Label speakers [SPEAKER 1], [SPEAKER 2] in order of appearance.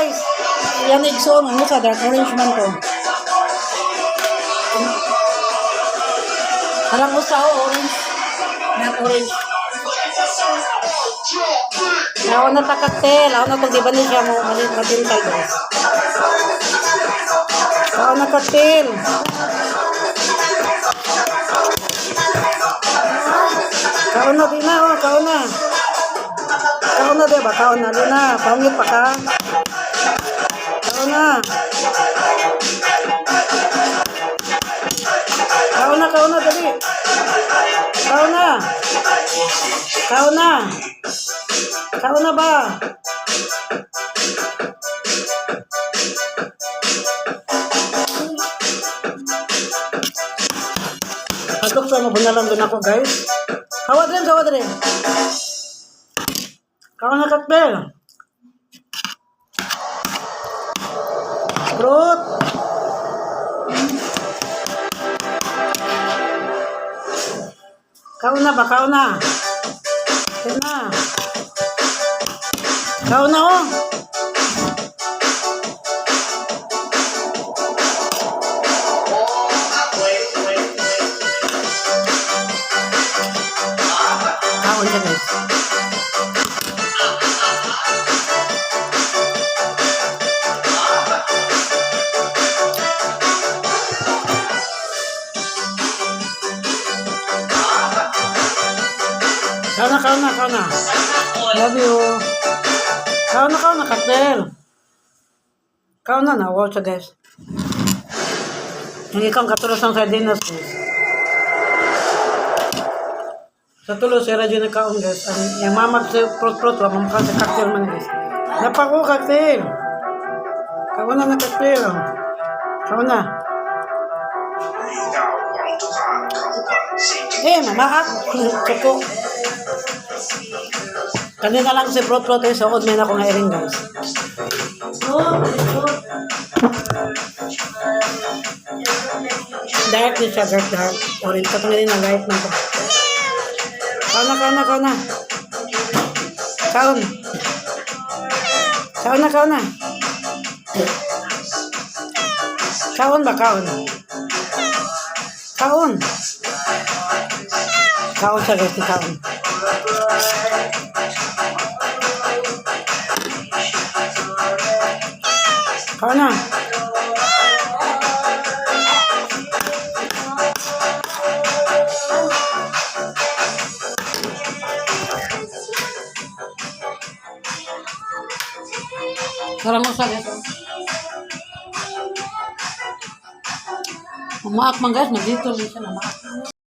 [SPEAKER 1] guys. Yan igsoon. Ano sa dark orange man to. Parang usaw, orange. Not orange. Ako na takaktel. Ako na itong diba niya mo. Matintal guys. Ako na kaktel. Kaon na din na, oh. Kaon na. Kaon na diba? Kaon na din na. Pangit pa ka. Kaon na. Kaon na, dali. Kaon na. Kaon na. Kaon na ba? Atok sa mabunalan din ako, guys. Kawa din, kawa din. Kaon na kakbel. Fruit. Kaon na ba? Kaon na. Kaon na. Kaon na, oh. Kaon siya, guys. Kaon na. Love you. Kaon na, kakbel. Kaon na, wow siya, guys. Hindi kang katulad ng sardinas, guys. Sa tulo, si Radyo na kaon, guys. Yung mamag sa prot-prot, mamag sa kakbel man, guys. Napako, kakbel. Kaon na, kakbel. Kaon na. Mamaak. Tsoko. Kanina lang si prot-prot sa ood may na akong hiring, guys. Dark din siya, dark. Orange. Katungin na light na ito. Kaon na. Kaon. Kaon ba, kaon? Kaon. Kaon siya, guys, ni kaon. Kaon na. Sarang mo sa guys. Mamaak man, guys. Nandito rin siya. Mamaak.